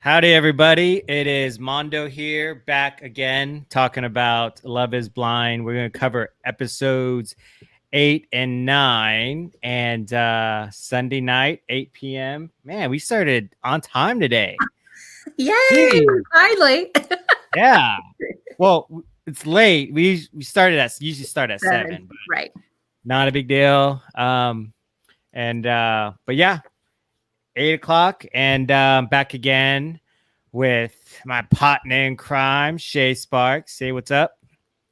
Howdy, everybody. It is Mondo here, back again, talking about Love is Blind. We're going to cover episodes 8 and 9, and Sunday night, 8 p.m. Man, we started on time today. Yay! Jeez. Finally. Yeah. Well, it's late. We usually start at 7, but right. not a big deal. But yeah, 8 o'clock, and back again with my partner in crime, Shay Sparks. Say what's up.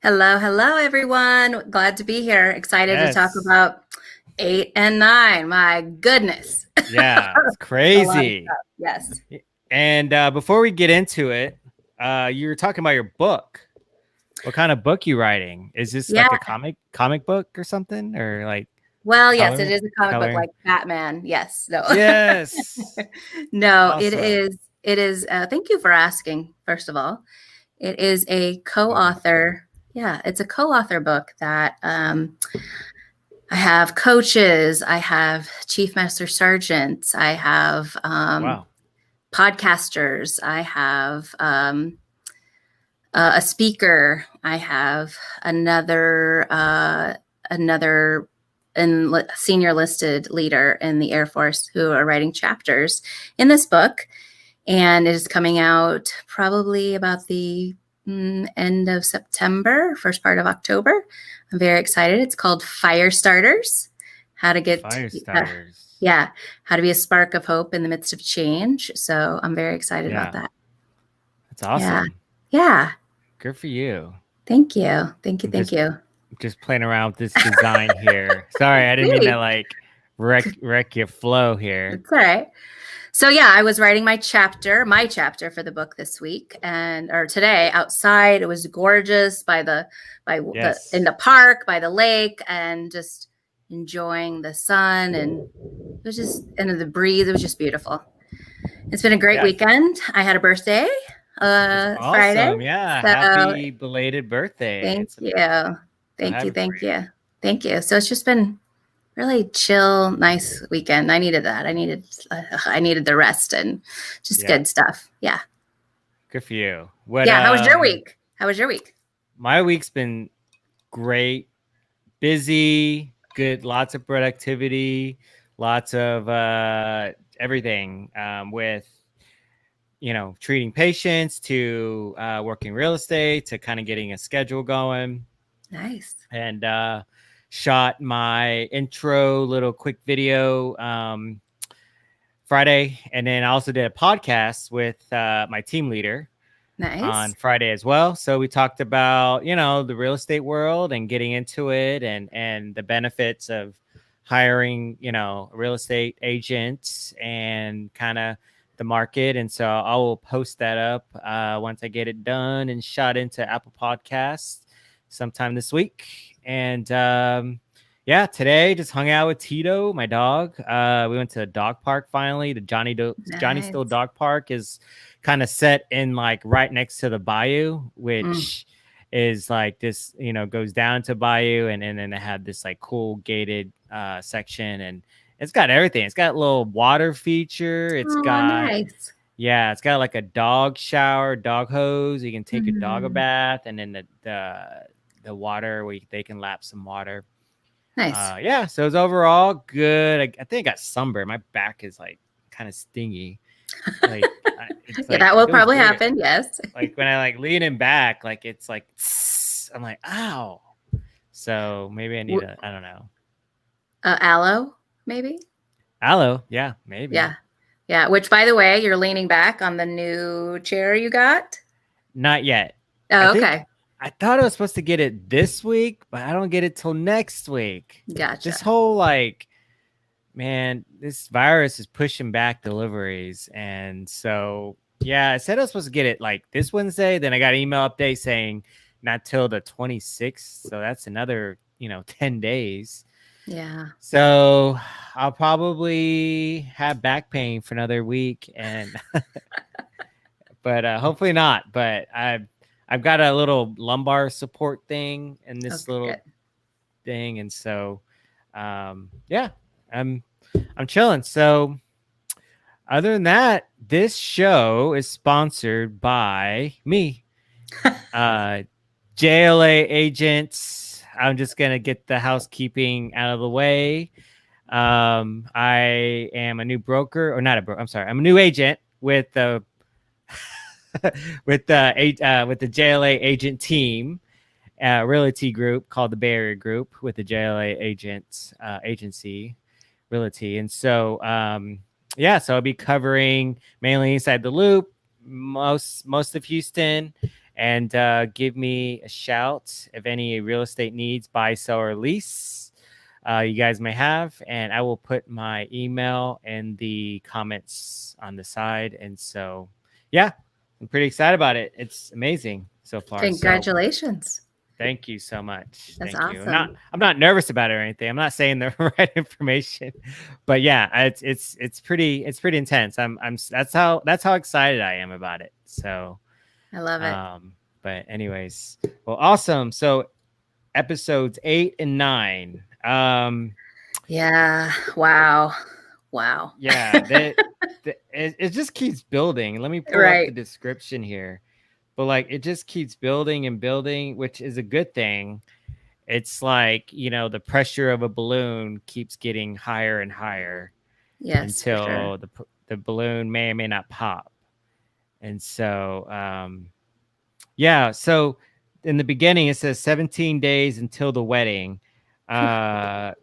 Hello, everyone. Glad to be here. Excited to talk about 8 and 9. My goodness. Yeah, it's crazy. Yes. And before we get into it, you were talking about your book. What kind of book you writing? Is this like a comic book or something, or like? Well, yes, it is a comic book like Batman. Yes. No. Yes. No, awesome. It is. Thank you for asking. First of all, it is a co-author. Yeah, it's a co-author book that I have coaches, I have chief master sergeants, I have podcasters, I have a speaker, I have another senior listed leader in the Air Force who are writing chapters in this book, and it is coming out probably about the end of September, first part of October. I'm very excited. It's called Fire Starters. How to get how to be a spark of hope in the midst of change. So I'm very excited about that. That's awesome. Yeah. Good for you. Thank you. Thank you. Just playing around with this design here. Sorry, I didn't mean to like wreck your flow here. It's all right. So yeah, I was writing my chapter for the book this week or today outside. It was gorgeous in the park, by the lake, and just enjoying the sun, and it was just, and the breeze. It was just beautiful. It's been a great weekend. I had a birthday awesome. Friday. Yeah. So, happy belated birthday. Thank you. So it's just been really chill, nice weekend. I needed that. I needed the rest and just good stuff. Yeah. Good for you. How was your week? My week's been great. Busy, good, lots of productivity, lots of everything with, treating patients to working real estate to kind of getting a schedule going. Nice. And shot my intro little quick video Friday, and then I also did a podcast with my team leader on Friday as well. So we talked about the real estate world and getting into it, and the benefits of hiring real estate agents and kind of the market. And so I will post that up once I get it done and shot into Apple Podcasts sometime this week. And today just hung out with Tito, my dog. We went to the dog park finally. The Johnny Still Dog Park is kind of set in like right next to the bayou, which is like this, goes down to bayou, and then they had this like cool gated section, and it's got everything. It's got a little water feature. It's got it's got like a dog shower, dog hose. You can take your dog a bath, and then the water where they can lap some water. Nice. So it's overall good. I think I got sunburned. My back is like kind of stingy. Like, that will probably happen. Yes. Like when I like leaning back, like it's like I'm like, ow. So maybe I need I don't know. Aloe, maybe. Aloe, yeah, maybe. Yeah. Which, by the way, you're leaning back on the new chair you got. Not yet. Oh, okay. I thought I was supposed to get it this week, but I don't get it till next week. Gotcha. This whole this virus is pushing back deliveries. And so, I said I was supposed to get it like this Wednesday. Then I got an email update saying not till the 26th. So that's another, 10 days. Yeah. So I'll probably have back pain for another week. And, but hopefully not. But I've got a little lumbar support thing and this little thing. And so, I'm chilling. So, other than that, this show is sponsored by me. JLA agents. I'm just gonna get the housekeeping out of the way. I am a new broker, or not a broker. I'm sorry, I'm a new agent with the with the JLA agent team, realty group called the Bay Area Group with the JLA agents agency realty, and so so I'll be covering mainly inside the loop, most of Houston. And give me a shout if any real estate needs, buy, sell, or lease you guys may have. And I will put my email in the comments on the side. And so, yeah, I'm pretty excited about it. It's amazing so far. Congratulations. So, thank you so much. That's Thank awesome. you. I'm not nervous about it or anything. I'm not saying the right information, but yeah, it's pretty intense. That's how excited I am about it. So I love it. But anyways, well, awesome. So episodes 8 and 9. Yeah. Wow. Yeah. It just keeps building. Let me pull up the description here. But like, it just keeps building and building, which is a good thing. It's like, the pressure of a balloon keeps getting higher and higher. Yes, until the balloon may or may not pop. And so, so in the beginning, it says 17 days until the wedding. I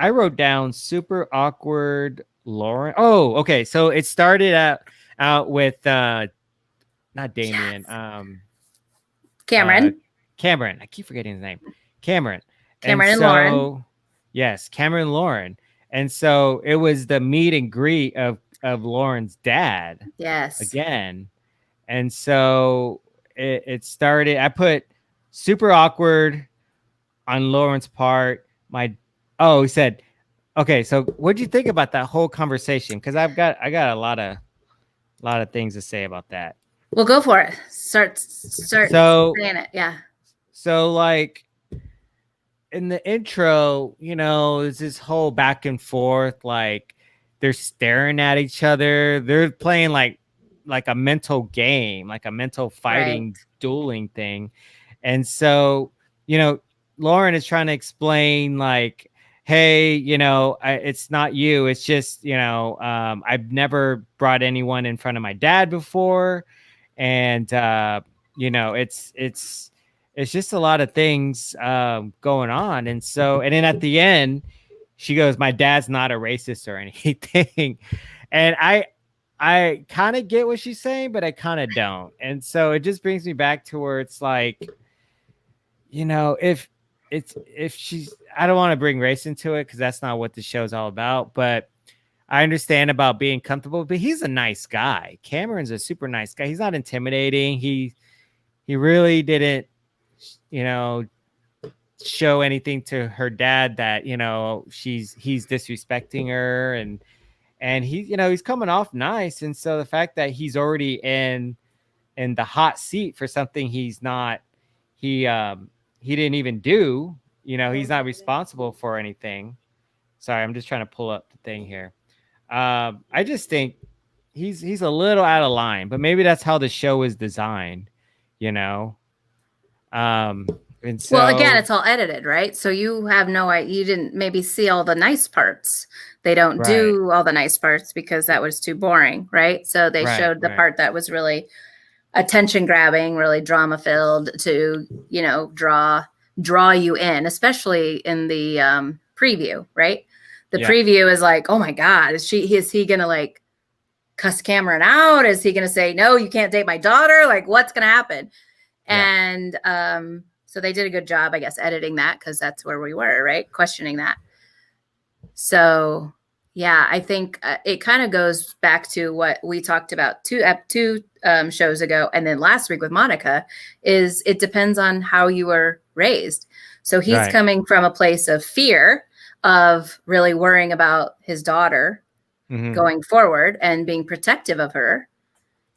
wrote down super awkward Lauren. Oh, okay. So it started out with not Damien. Yes. Cameron. Cameron. I keep forgetting his name. Cameron and Lauren. Yes, Cameron and Lauren. And so it was the meet and greet of Lauren's dad. Yes. Again. And so it started. I put super awkward on Lauren's part. He said, okay, so what'd you think about that whole conversation? Because I got a lot of things to say about that. Well, go for it. Start saying it. Yeah. So like in the intro, there's this whole back and forth, like they're staring at each other. They're playing like a mental game, like a mental fighting, dueling thing. And so, Lauren is trying to explain like, hey, it's not you. It's just, I've never brought anyone in front of my dad before. And, it's just a lot of things going on. And so, and then at the end, she goes, my dad's not a racist or anything. And I kind of get what she's saying, but I kind of don't. And so it just brings me back to where it's like, if she's, I don't want to bring race into it because that's not what the show's all about, but I understand about being comfortable, but he's a nice guy. Cameron's a super nice guy. He's not intimidating. He really didn't, show anything to her dad that, he's disrespecting her, and he, he's coming off nice. And so the fact that he's already in the hot seat for something he's not, he didn't even do, he's not responsible for anything. Sorry, I'm just trying to pull up the thing here. I just think he's a little out of line, but maybe that's how the show is designed, and so, well, again, it's all edited, right? So you have you didn't maybe see all the nice parts. They don't do all the nice parts because that was too boring, right? So they showed the part that was really attention grabbing, really drama filled to, draw you in, especially in the preview, right? The preview is like, oh my God, is he going to like cuss Cameron out? Is he going to say, no, you can't date my daughter? Like, what's going to happen? Yeah. And so they did a good job, I guess, editing that because that's where we were, right? Questioning that. So, yeah, I think it kind of goes back to what we talked about two shows ago. And then last week with Monica is it depends on how you were raised. So he's coming from a place of fear of really worrying about his daughter going forward and being protective of her.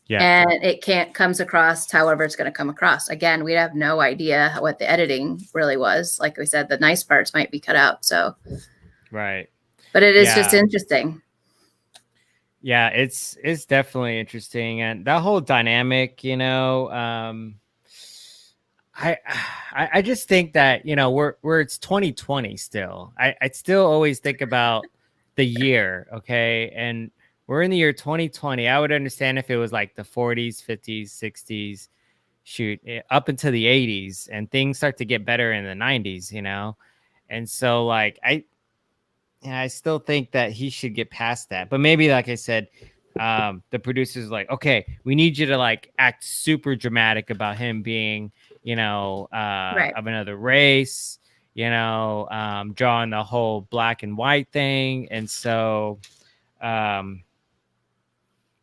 Yeah. And it comes across however it's going to come across. Again, we have no idea what the editing really was. Like we said, the nice parts might be cut out. So, right. But it is just interesting. Yeah, it's definitely interesting, and that whole dynamic, I, I just think that we're it's 2020 still. I still always think about the year, okay, and we're in the year 2020. I would understand if it was like the 40s, 50s, 60s, shoot, up into the 80s, and things start to get better in the 90s, and so like I still think that he should get past that. But maybe, like I said, the producers like, okay, we need you to like act super dramatic about him being, Right. of another race, drawing the whole black and white thing. And so, but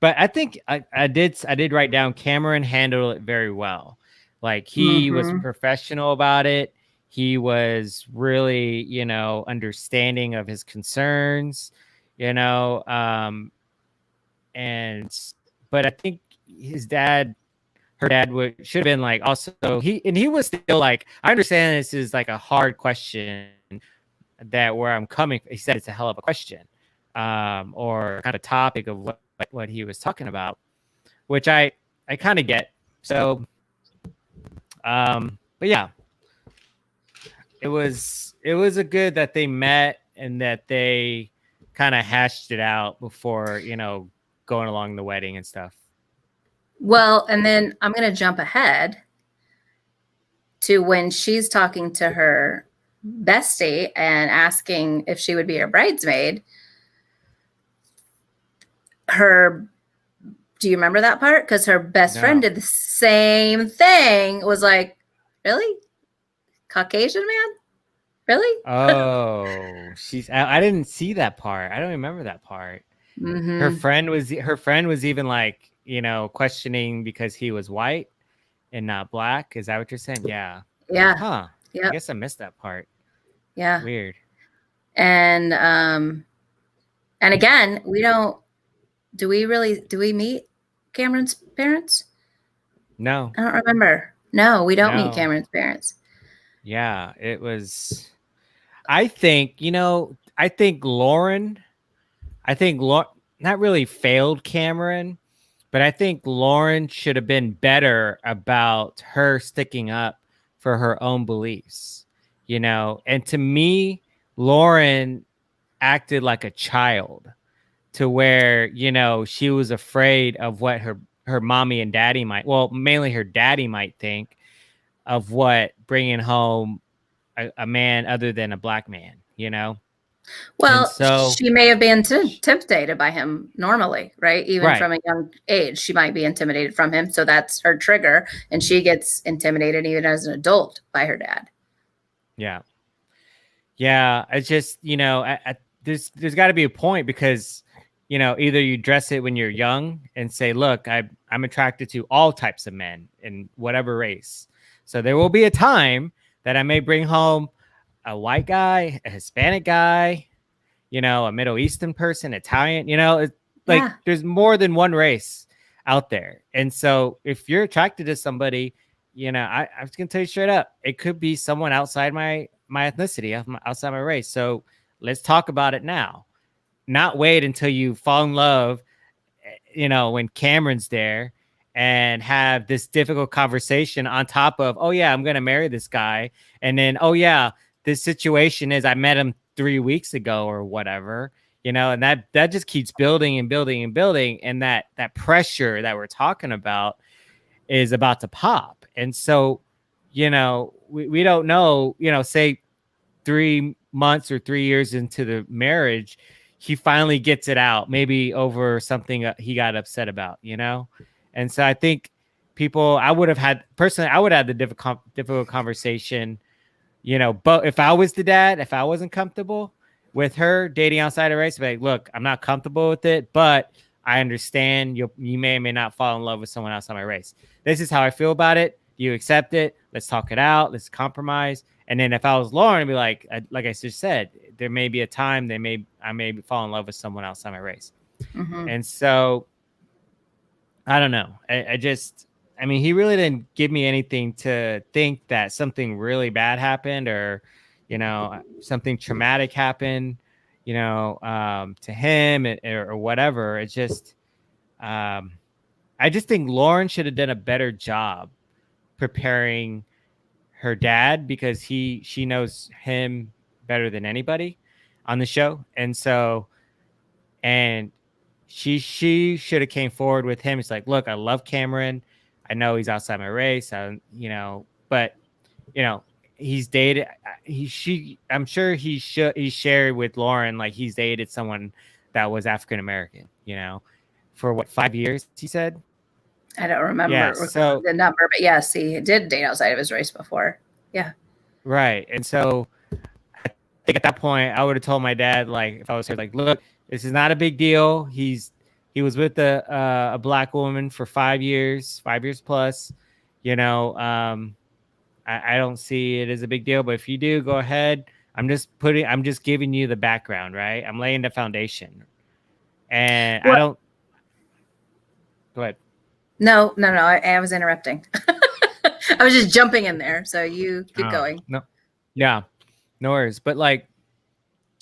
I think I did write down Cameron handled it very well. Like he was professional about it. He was really, understanding of his concerns, and but I think her dad should have been like also he was still like, I understand this is like a hard question that where I'm coming. He said it's a hell of a question, or kind of topic of what he was talking about, which I kind of get. So, but yeah, it was a good that they met and that they kind of hashed it out before, going along the wedding and stuff. Well, and then I'm going to jump ahead to when she's talking to her bestie and asking if she would be her bridesmaid. Do you remember that part? Because her best friend did the same thing. It was like, really? Caucasian man? Really? Oh, I didn't see that part. I don't remember that part. Mm-hmm. Her friend was even like, questioning because he was white and not black. Is that what you're saying? Yeah. Yeah. Huh. Yep. I guess I missed that part. Yeah. Weird. And again, do we meet Cameron's parents? No. I don't remember. No, we don't meet Cameron's parents. Yeah, it was, I think Lauren not really failed Cameron, but I think Lauren should have been better about her sticking up for her own beliefs, and to me, Lauren acted like a child to where, she was afraid of what her mommy and daddy mainly her daddy might think of what bringing home a man other than a black man, Well, so she may have been intimidated by him normally, right? Even from a young age, she might be intimidated from him. So that's her trigger. And she gets intimidated even as an adult by her dad. Yeah. Yeah. It's just, there's got to be a point because, either you dress it when you're young and say, look, I'm attracted to all types of men in whatever race. So there will be a time that I may bring home a white guy, a Hispanic guy, a Middle Eastern person, Italian, there's more than one race out there. And so if you're attracted to somebody, I was going to tell you straight up, it could be someone outside my ethnicity, outside my race. So let's talk about it now, not wait until you fall in love, when Cameron's there, and have this difficult conversation on top of, oh yeah, I'm going to marry this guy. And then, oh yeah, this situation is I met him 3 weeks ago or whatever, and that just keeps building and building and building. And that pressure that we're talking about is about to pop. And so, we don't know, say 3 months or 3 years into the marriage, he finally gets it out, maybe over something he got upset about, And so I think I would have had the difficult conversation, but if I was the dad, if I wasn't comfortable with her dating outside of race, I'd be like, look, I'm not comfortable with it, but I understand you may or may not fall in love with someone outside my race. This is how I feel about it. Do you accept it? Let's talk it out. Let's compromise. And then if I was Lauren, I'd be like I just said, there may be a time I may fall in love with someone outside my race. Mm-hmm. And so I don't know. I mean, he really didn't give me anything to think that something really bad happened or, something traumatic happened. to him or whatever. It's just, I just think Lauren should have done a better job preparing her dad, because she knows him better than anybody on the show. And so, and she should have came forward with him. It's like, look, I love Cameron. I know he's outside my race. But he's dated. I'm sure he shared with Lauren, like, he's dated someone that was African American. For what, 5 years? He said. I don't remember the number, but yes, he did date outside of his race before. Yeah. Right. And so I think at that point I would have told my dad, like, if I was here, like, look, this is not a big deal. He was with a black woman for 5 years plus. I don't see it as a big deal, but if you do, go ahead. I'm just giving you the background, right? I'm laying the foundation. And I don't. Go ahead. No. I was interrupting. I was just jumping in there. So you keep going. No. Yeah. No worries. But like,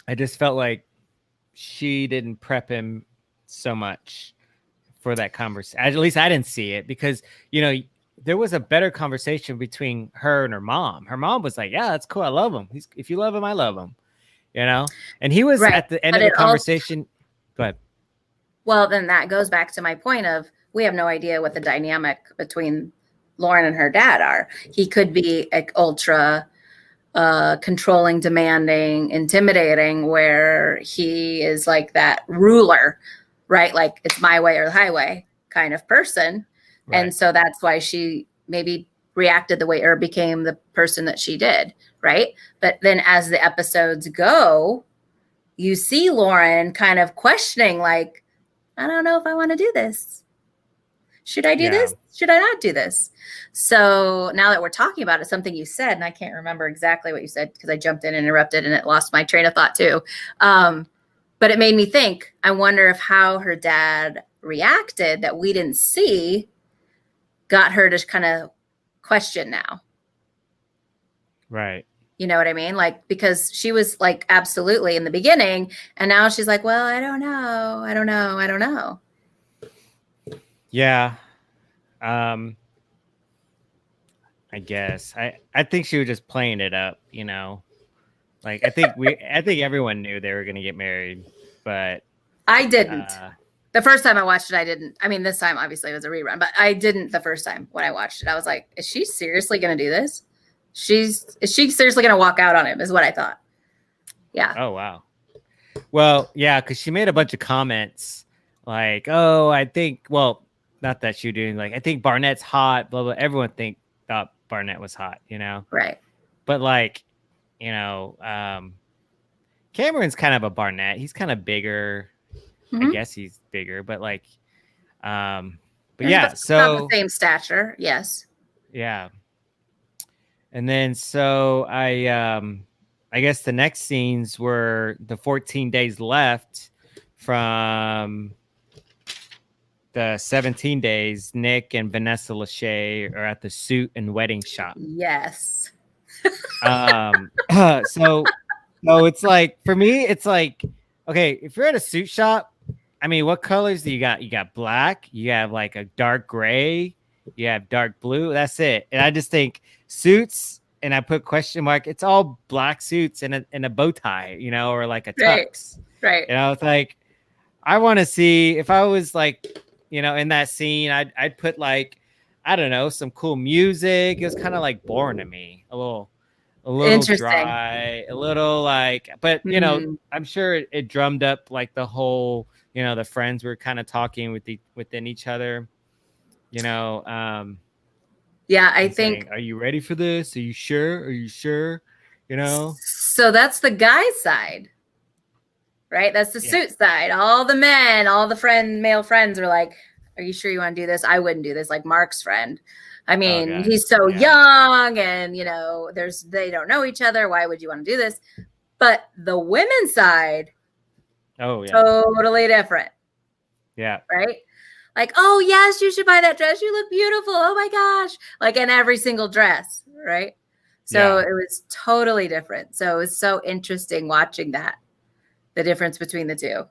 I just felt like she didn't prep him so much for that conversation. At least I didn't see it, because, there was a better conversation between her and her mom. Her mom was like, yeah, that's cool. I love him. If you love him, I love him, and he was at the end of the conversation. Go ahead. Well, then that goes back to my point of, we have no idea what the dynamic between Lauren and her dad are. He could be like ultra controlling, demanding, intimidating, where he is like that ruler, right? Like, it's my way or the highway kind of person. Right. And so that's why she maybe reacted the way, or became the person that she did. Right. But then as the episodes go, you see Lauren kind of questioning, like, I don't know if I want to do this. Should I do this? Should I not do this? So now that we're talking about it, something you said, and I can't remember exactly what you said because I jumped in and interrupted and it lost my train of thought too. But it made me think, I wonder if how her dad reacted that we didn't see got her to kind of question now. Right. You know what I mean? Like, because she was like, absolutely in the beginning. And now she's like, well, I don't know. Yeah. I guess I think she was just playing it up, like, I think everyone knew they were going to get married, but I didn't. The first time I watched it, I didn't. I mean, this time obviously it was a rerun, but I didn't the first time when I watched it. I was like, is she seriously going to do this? Is she seriously going to walk out on him is what I thought. Yeah. Oh, wow. Well, yeah, because she made a bunch of comments like, oh, I think, well, not that she was doing, like, I think Barnett's hot, blah, blah. Everyone thought Barnett was hot, Right. But like, Cameron's kind of a Barnett. He's kind of bigger. Mm-hmm. I guess he's bigger, but like, but yeah, so about the same stature. Yes. Yeah. And then, so I guess the next scenes were the 14 days left from the 17 days. Nick and Vanessa Lachey are at the suit and wedding shop. Yes. So it's like, for me, it's like, okay, if you're at a suit shop, I mean, what colors do you got? You got black, you have like a dark gray, you have dark blue. That's it. And I just think suits, and I put question mark, it's all black suits and a bow tie, or like a tux. Right. It's like, I want to see, if I was like, in that scene, I'd put like, I don't know, some cool music. It was kind of like boring to me, a little dry, a little like, but I'm sure it drummed up like the whole, the friends were kind of talking within each other, yeah, I think saying, are you ready for this? Are you sure? So that's the guy's side, right? That's the suit side. All the men, all the male friends are like, are you sure you want to do this? I wouldn't do this. Like Mark's friend. I mean, he's so young and, they don't know each other. Why would you want to do this? But the women's side, totally different. Yeah. Right? Like, oh, yes, you should buy that dress. You look beautiful. Oh, my gosh. Like in every single dress. Right? So it was totally different. So it was so interesting watching that. the difference between the two.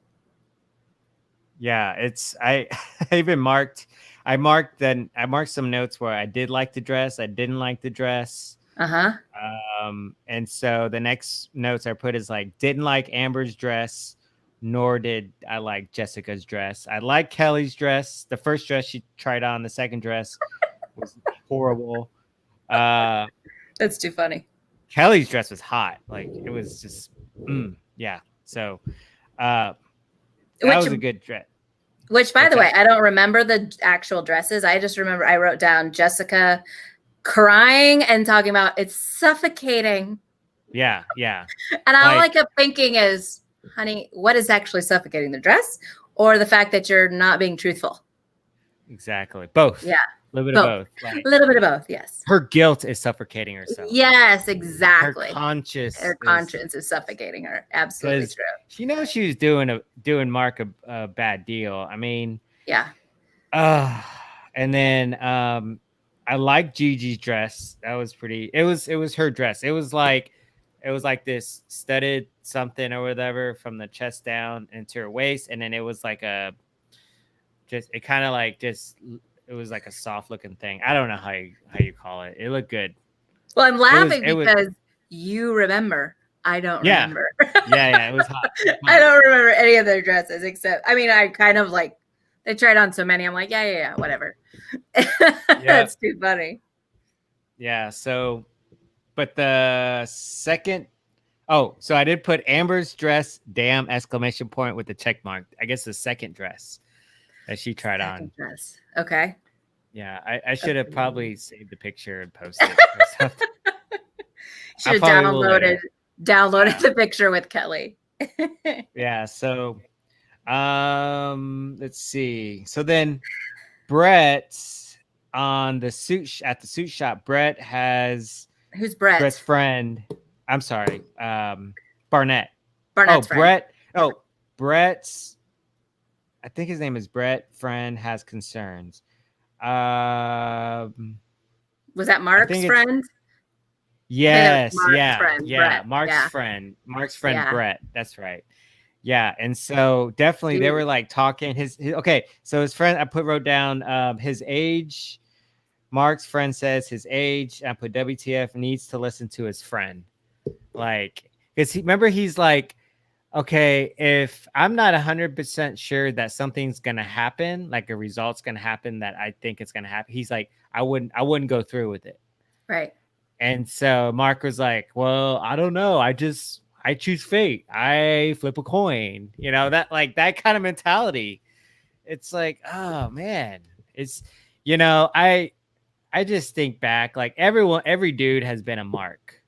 Yeah, it's I even marked some notes where I did like the dress, I didn't like the dress. And so the next notes I put is like, didn't like Amber's dress, nor did I like Jessica's dress. I like Kelly's dress. The first dress she tried on, the second dress was horrible. That's too funny. Kelly's dress was hot. Like it was just, yeah. So that was a good dress. Which, by the way, I don't remember the actual dresses. I just remember I wrote down Jessica crying and talking about it's suffocating. Yeah. And all I kept thinking is, honey, what is actually suffocating, the dress or the fact that you're not being truthful? Exactly. Both. Yeah. A little bit of both. A little bit of both, yes. Her guilt is suffocating herself. Yes, exactly. Her conscience is suffocating her. Absolutely true. She knows she was doing Mark a bad deal. I mean, yeah. And then I like Gigi's dress. That was pretty. It was her dress. It was like this studded something or whatever from the chest down into her waist, and then it was like it was like a soft looking thing. I don't know how you call it. It looked good. Well, I'm laughing because you remember. I don't remember. Yeah, it was hot. I don't remember any of their dresses except, I mean, I kind of like, they tried on so many. I'm like, yeah, whatever. That's too funny. Yeah. So, but the second, so I did put Amber's dress, damn, ! With the check mark. I guess the second dress that she tried on. Dress. Okay. Yeah, I should have probably saved the picture and posted it or something. Should have downloaded the picture with Kelly. Yeah, so let's see. So then Brett on the suit shop, Brett has who's Brett? Brett's friend. I'm sorry. Barnett. Barnett's friend. Brett's I think his name is Brett. Friend has concerns. Was that Mark's friend? Yes. Friend, yeah. Mark's friend. Mark's friend, Brett. That's right. Yeah. And so definitely they were like talking so his friend, wrote down his age. Mark's friend says his age. I put WTF needs to listen to his friend. Like, because he's like, okay, if I'm not 100% sure that something's going to happen, like a result's going to happen that I think it's going to happen, he's like, I wouldn't go through with it. Right. And so Mark was like, well, I don't know. I choose fate. I flip a coin, that kind of mentality. It's like, oh man, it's, I just think back, like every dude has been a Mark.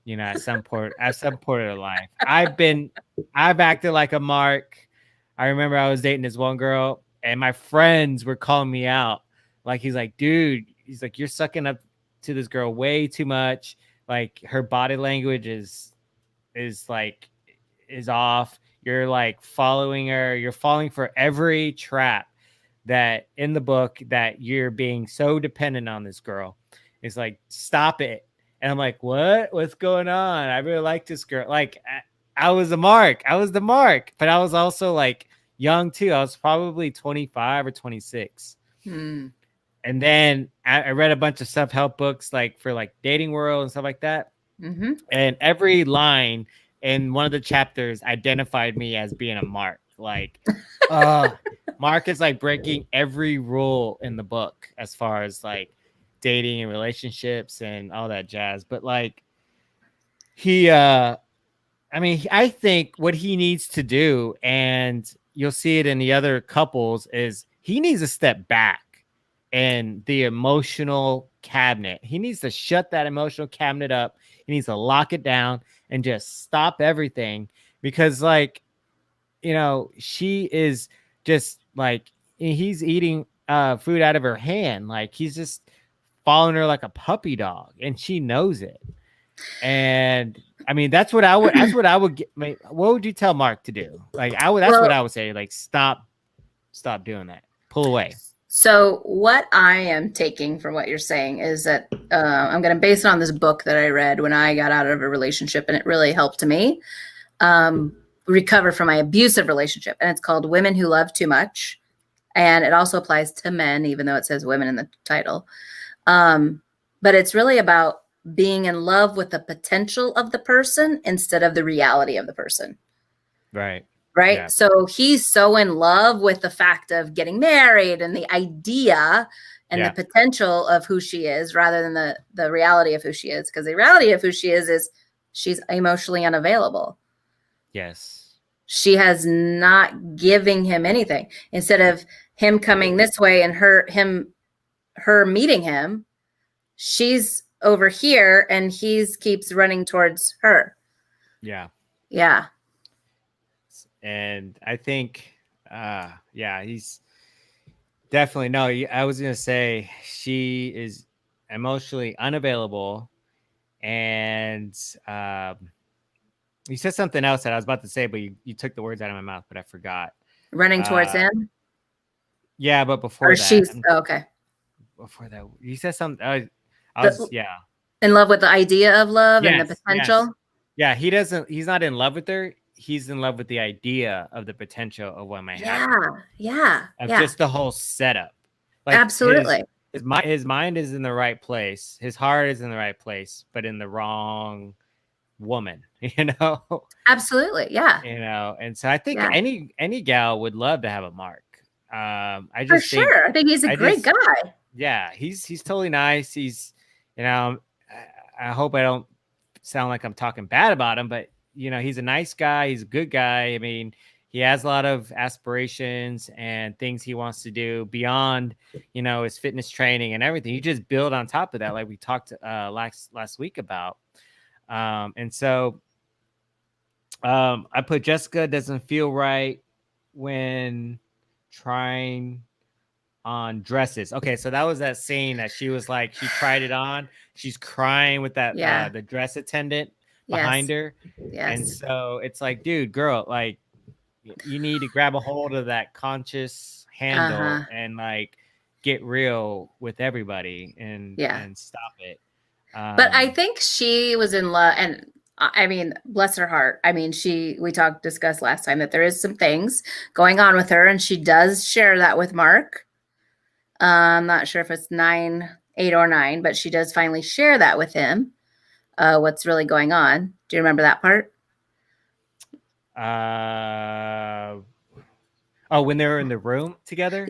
At some point of their life. I've acted like a Mark. I remember I was dating this one girl and my friends were calling me out. Like, he's like, dude, you're sucking up to this girl way too much. Like, her body language is off. You're like following her. You're falling for every trap that in the book that you're being so dependent on this girl. It's like, stop it. And I'm like, what's going on? I really like this girl. Like, I was the Mark, but I was also like young too. I was probably 25 or 26. And then I read a bunch of self-help books, like for like Dating World and stuff like that. And every line in one of the chapters identified me as being a Mark. Like, Mark is like breaking every rule in the book as far as like dating and relationships and all that jazz. But like I think what he needs to do, and you'll see it in the other couples, is he needs to step back in the emotional cabinet. He needs to shut that emotional cabinet up. He needs to lock it down and just stop everything, because she is just like, he's eating food out of her hand. Like, he's just following her like a puppy dog, and she knows it. And I mean, that's what I would what would you tell Mark to do? Like, what I would say, like, stop doing that. Pull away. So what I am taking from what you're saying is that I'm going to base it on this book that I read when I got out of a relationship, and it really helped me. recover from my abusive relationship. And it's called Women Who Love Too Much. And it also applies to men, even though it says women in the title. But it's really about being in love with the potential of the person instead of the reality of the person. Right. Right. Yeah. So he's so in love with the fact of getting married and the idea and the potential of who she is rather than the reality of who she is. Because the reality of who she is she's emotionally unavailable. Yes. She has not giving him anything. Instead of him coming this way and her meeting him, she's over here and keeps running towards her. Yeah. Yeah. And I think, he's definitely, no, I was going to say she is emotionally unavailable. And you said something else that I was about to say, but you took the words out of my mouth, but I forgot. Running towards him? Yeah, but before or that. She's, okay. Before that, you said something. In love with the idea of love and the potential. Yes. Yeah, he's not in love with her. He's in love with the idea of the potential of what might happen. Yeah. Just the whole setup. Like absolutely. His mind is in the right place. His heart is in the right place, but in the wrong woman, Absolutely. Yeah. And so I think any gal would love to have a Mark. I think he's a great guy. Yeah, he's totally nice. He's, I hope I don't sound like I'm talking bad about him, but he's a nice guy. He's a good guy. I mean, he has a lot of aspirations and things he wants to do beyond, his fitness training and everything. You just build on top of that, like we talked last week about. And so I put Jessica doesn't feel right when trying on dresses. Okay, so that was that scene that she was like, she tried it on. She's crying with that the dress attendant behind her. Yes. And so it's like, dude, girl, like you need to grab a hold of that conscious handle and like get real with everybody and stop it. But I think she was in love, and I mean, bless her heart. I mean, we discussed last time that there is some things going on with her, and she does share that with Mark. I'm not sure if it's 8 or 9, but she does finally share that with him. What's really going on? Do you remember that part? When they were in the room together?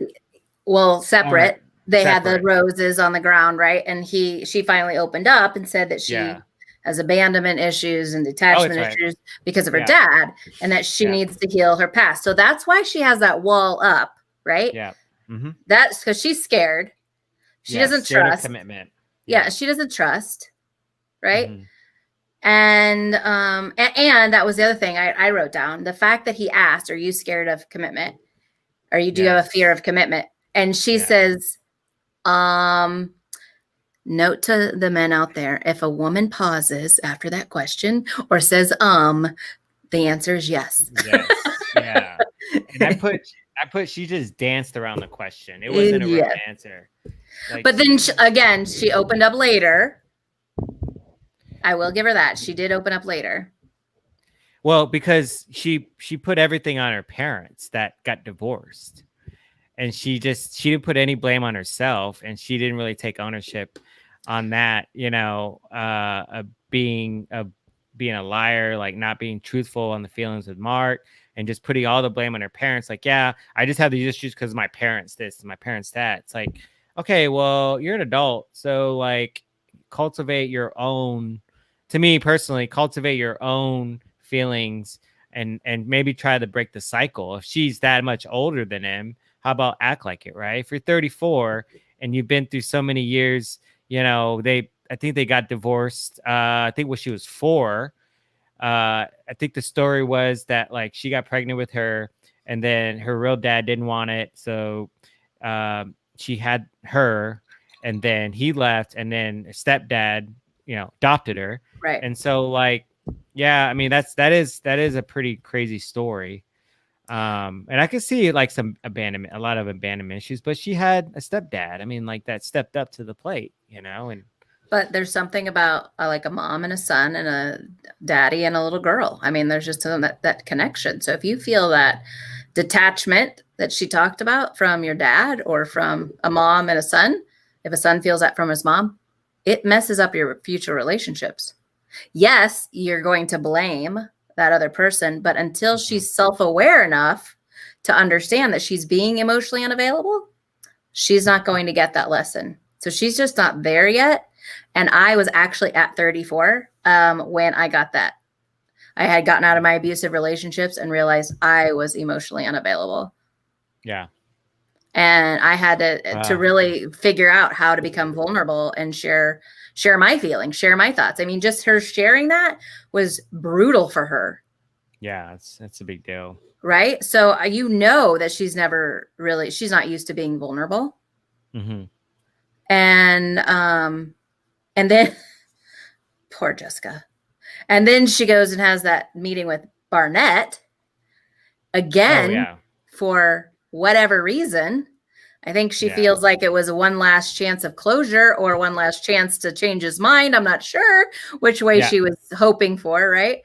Well, separate. They had the roses on the ground, right? And she finally opened up and said that she has abandonment issues and detachment issues because of her dad, and that she needs to heal her past. So that's why she has that wall up, right? Yeah. Mm-hmm. That's because she's scared. She doesn't trust. Commitment. Yeah, she doesn't trust, right? Mm-hmm. And that was the other thing I wrote down. The fact that he asked, "Are you scared of commitment? Or do you have a fear of commitment?" And she says, note to the men out there, if a woman pauses after that question or says, the answer is yes. Yes. Yeah. And I put, she just danced around the question. It wasn't a real answer. But then she opened up later. I will give her that. She did open up later. Well, because she put everything on her parents that got divorced. And she didn't put any blame on herself, and she didn't really take ownership on that, being a liar, like not being truthful on the feelings of Mark, and just putting all the blame on her parents. Like, I just have these issues because my parents this and my parents that. It's like, okay, well, you're an adult, so like cultivate your own. To me personally, cultivate your own feelings and maybe try to break the cycle. If she's that much older than him, how about act like it, right? If you're 34 and you've been through so many years, I think they got divorced. I think when she was 4. I think the story was that like she got pregnant with her, and then her real dad didn't want it, so she had her, and then he left, and then stepdad, adopted her, right? And so like, I mean that is a pretty crazy story. And I could see like a lot of abandonment issues, but she had a stepdad. I mean, like that stepped up to the plate, and But there's something about like a mom and a son and a daddy and a little girl. I mean, there's just that connection. So if you feel that detachment that she talked about from your dad or from a mom and a son, if a son feels that from his mom, it messes up your future relationships. Yes, you're going to blame that other person, but until she's self-aware enough to understand that she's being emotionally unavailable, she's not going to get that lesson. So she's just not there yet. And I was actually at 34 when I got that. I had gotten out of my abusive relationships and realized I was emotionally unavailable. Yeah. And I had to really figure out how to become vulnerable and share my feelings, share my thoughts. I mean, just her sharing that was brutal for her. Yeah, that's a big deal. Right? So you know that she's not used to being vulnerable. Mm-hmm. And then poor Jessica. And then she goes and has that meeting with Barnett again for whatever reason. I think she feels like it was a one last chance of closure or one last chance to change his mind. I'm not sure which way she was hoping for, right?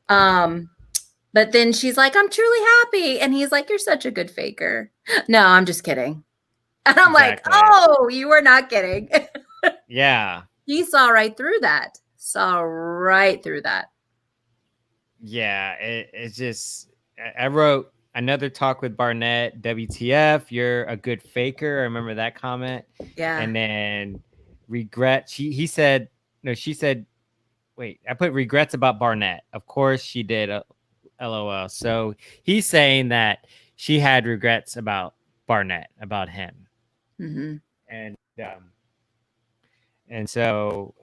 But then she's like, I'm truly happy. And he's like, you're such a good faker. No, I'm just kidding. And I'm like, oh, you were not kidding. Yeah. He saw right through that. Yeah, it's just, I wrote another talk with Barnett, WTF, you're a good faker. I remember that comment. Yeah. And then regret, she said, wait, I put regrets about Barnett. Of course she did, LOL. So he's saying that she had regrets about Barnett, about him. Mm-hmm. And so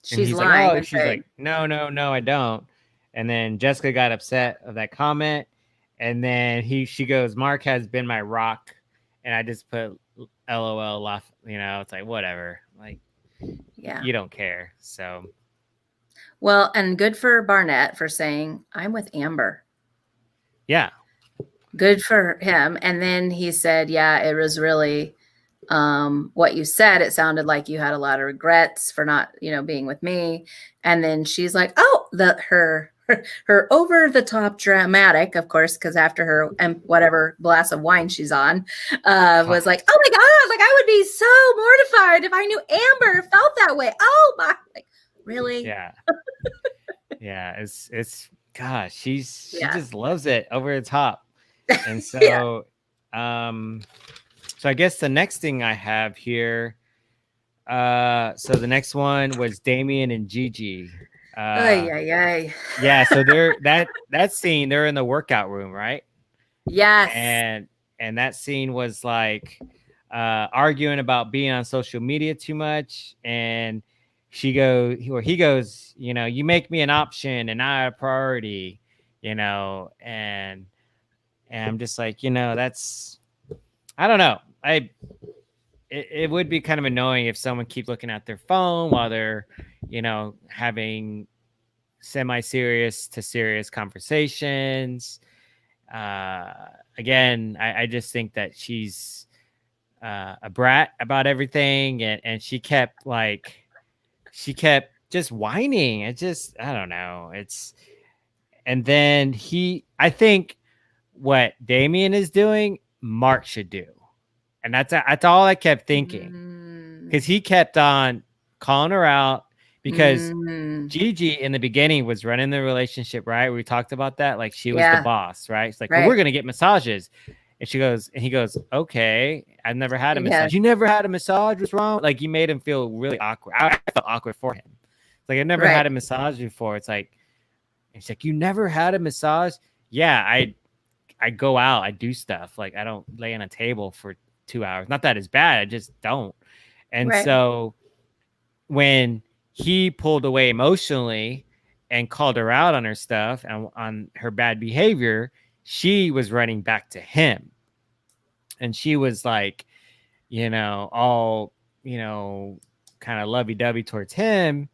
she's lying. Like, oh, she's like, no, I don't. And then Jessica got upset of that comment. And then she goes, Mark has been my rock. And I just put LOL, laugh. You know, it's like, whatever. Like, you don't care. So. Well, and good for Barnett for saying, I'm with Amber. Yeah. Good for him. And then he said, yeah, it was really what you said. It sounded like you had a lot of regrets for not, being with me. And then she's like, oh, her over the top dramatic, of course, because after her whatever glass of wine she's on, was like, oh my God, like I would be so mortified if I knew Amber felt that way. Oh my, like, really? Yeah. Yeah. It's gosh, she just loves it over the top. And so, so I guess the next thing I have here, so the next one was Damien and Gigi. Yeah, so they're that scene, they're in the workout room, right? Yes. And that scene was like arguing about being on social media too much, and he goes, you make me an option and not a priority, and I'm just like, that's, I don't know. It would be kind of annoying if someone keeps looking at their phone while they're, having semi-serious to serious conversations. Again, I just think that she's a brat about everything, and she kept just whining. I don't know. And then I think what Damien is doing, Mark should do. And that's all I kept thinking, because he kept on calling her out, because Gigi in the beginning was running the relationship, right? We talked about that. Like, she was the boss, right? It's like, well, we're going to get massages. And he goes, okay, I've never had a massage. You never had a massage? What's wrong? Like, you made him feel really awkward. I felt awkward for him. Like, I've never had a massage before. It's like, you never had a massage? Yeah, I go out, I do stuff. Like, I don't lay on a table for 2 hours. Not that it's bad, I just don't. And so when he pulled away emotionally and called her out on her stuff and on her bad behavior, she was running back to him. And she was like, all, kind of lovey-dovey towards him.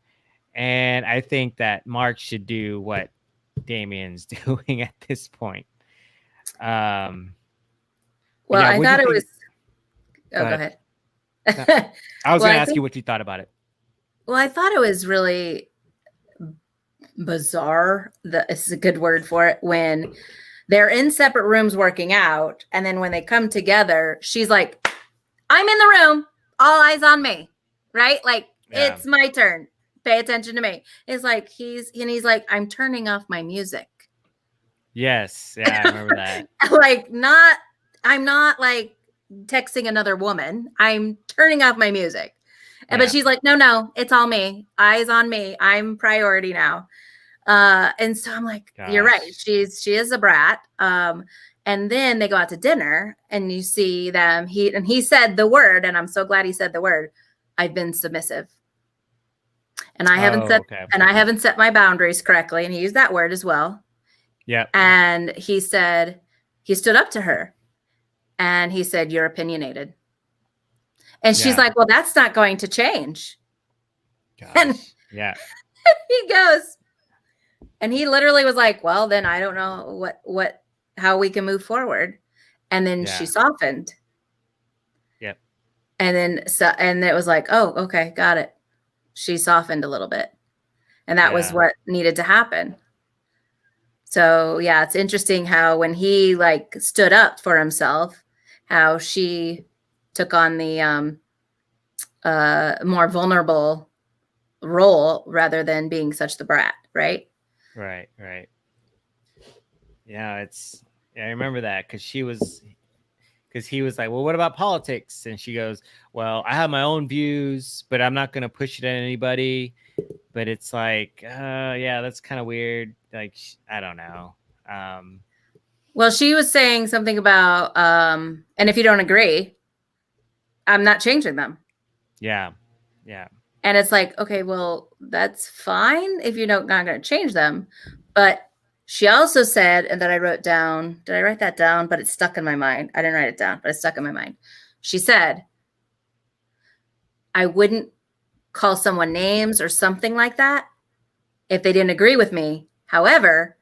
And I think that Mark should do what Damien's doing at this point. Well, I thought it was. Oh, go ahead. I was going to ask you what you thought about it. Well, I thought it was really bizarre. This is a good word for it. When they're in separate rooms working out, and then when they come together, she's like, I'm in the room, all eyes on me, right? Like, it's my turn. Pay attention to me. It's like he's like, I'm turning off my music. Yes. Yeah, I remember that. I'm not like texting another woman. I'm turning off my music. Yeah. But she's like, no, it's all me. Eyes on me. I'm priority now. And so I'm like, gosh. You're right. She is a brat. And then they go out to dinner and you see them. He said the word, and I'm so glad he said the word. I've been submissive. And I haven't set my boundaries correctly. And he used that word as well. Yeah. And he said, he stood up to her and he said, you're opinionated. And she's like, well, that's not going to change. Gosh. And he goes, and he literally was like, well, then I don't know how we can move forward. And then she softened. Yep. And then, and it was like, oh, okay, got it. She softened a little bit. And that was what needed to happen. So yeah, it's interesting how when he like stood up for himself, how she took on the more vulnerable role rather than being such the brat, right? Right. Yeah, I remember that because he was like, well, what about politics? And she goes, well, I have my own views, but I'm not going to push it on anybody. But it's like, that's kind of weird. Like, I don't know. Well, she was saying something about, and if you don't agree, I'm not changing them. Yeah. And it's like, okay, well, that's fine if you're not going to change them. But she also said, and that I wrote down, did I write that down? But it's stuck in my mind. I didn't write it down, but it's stuck in my mind. She said, I wouldn't call someone names or something like that if they didn't agree with me. However,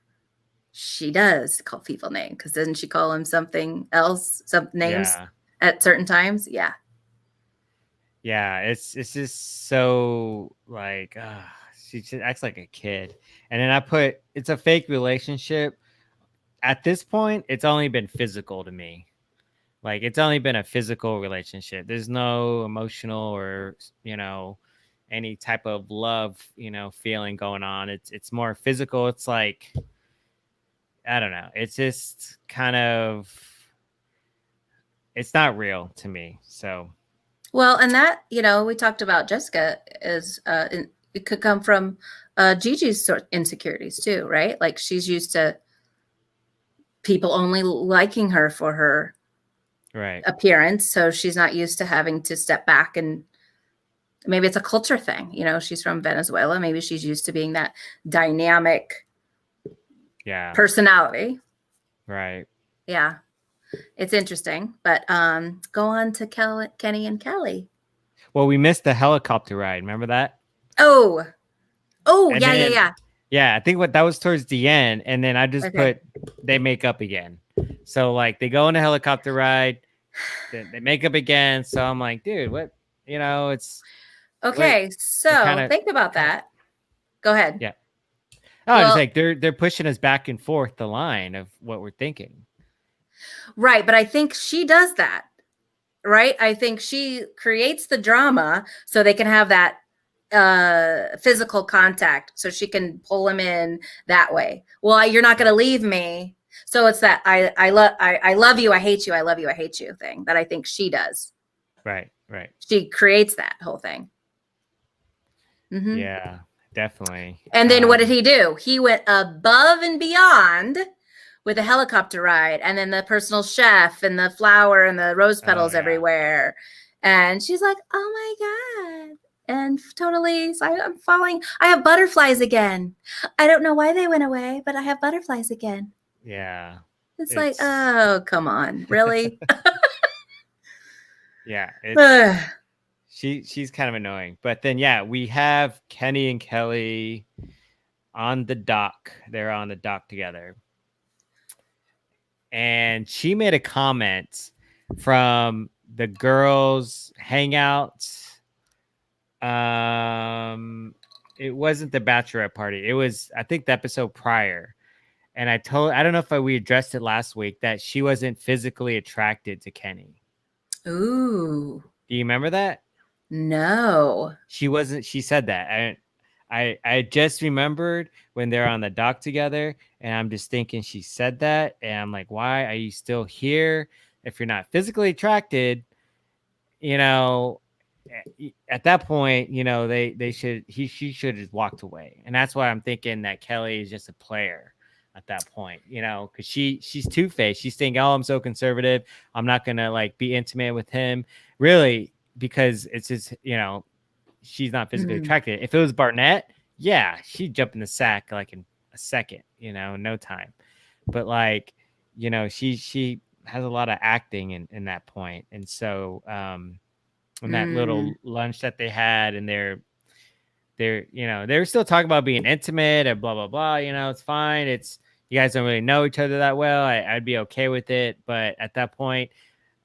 she does call people names, because doesn't she call them something else, some names at certain times? Yeah. It's just so like, she just acts like a kid. And then I put, it's a fake relationship. At this point, it's only been physical to me. Like, it's only been a physical relationship. There's no emotional or, any type of love, feeling going on. It's more physical. It's like, I don't know. It's just kind of, it's not real to me. So. Well, and that, we talked about Jessica is, it could come from Gigi's sort of insecurities too, right? Like, she's used to people only liking her for her appearance. So she's not used to having to step back, and maybe it's a culture thing. She's from Venezuela. Maybe she's used to being that dynamic personality. Right. Yeah. It's interesting, but go on to Kenny and Kelly. Well, we missed the helicopter ride. Remember that? Oh, and yeah. Yeah, I think that was towards the end, and then I just put they make up again. So like they go on a helicopter ride, then they make up again. So I'm like, dude, what? It's okay. So think about that. Go ahead. Yeah. Oh, it's like they're pushing us back and forth the line of what we're thinking. Right, but I think she does that. Right, I think she creates the drama so they can have that physical contact, so she can pull him in that way. Well, you're not going to leave me, so it's that I love you, I hate you, I love you, I hate you thing that I think she does. Right. She creates that whole thing. Mm-hmm. Yeah, definitely. And then what did he do? He went above and beyond with a helicopter ride, and then the personal chef and the flower and the rose petals everywhere. And she's like, oh my God. And totally, so I'm falling. I have butterflies again. I don't know why they went away, but I have butterflies again. Yeah. It's like, oh, come on. Really? Yeah. She's kind of annoying. But then, we have Kenny and Kelly on the dock. They're on the dock together. And she made a comment from the girls' hangout It wasn't the bachelorette party. It was, I think, the episode prior. And I don't know if we addressed it last week, that she wasn't physically attracted to Kenny. Ooh. Do you remember that? No. She wasn't. She said that. I just remembered when they're on the dock together, and I'm just thinking she said that, and I'm like, why are you still here if you're not physically attracted? You know, at that point, you know, she should have walked away, and that's why I'm thinking that Kelly is just a player at that point, you know, because she's two-faced. She's thinking, oh, I'm so conservative, I'm not gonna like be intimate with him, really, because it's just, you know, she's not physically attracted. If it was Barnett, yeah, she'd jump in the sack like in a second, you know, no time. But like, you know, she has a lot of acting in that point. And so in that little lunch that they had, and they're you know, they were still talking about being intimate and blah blah blah, you know, it's fine. It's, you guys don't really know each other that well. I'd be okay with it. But at that point,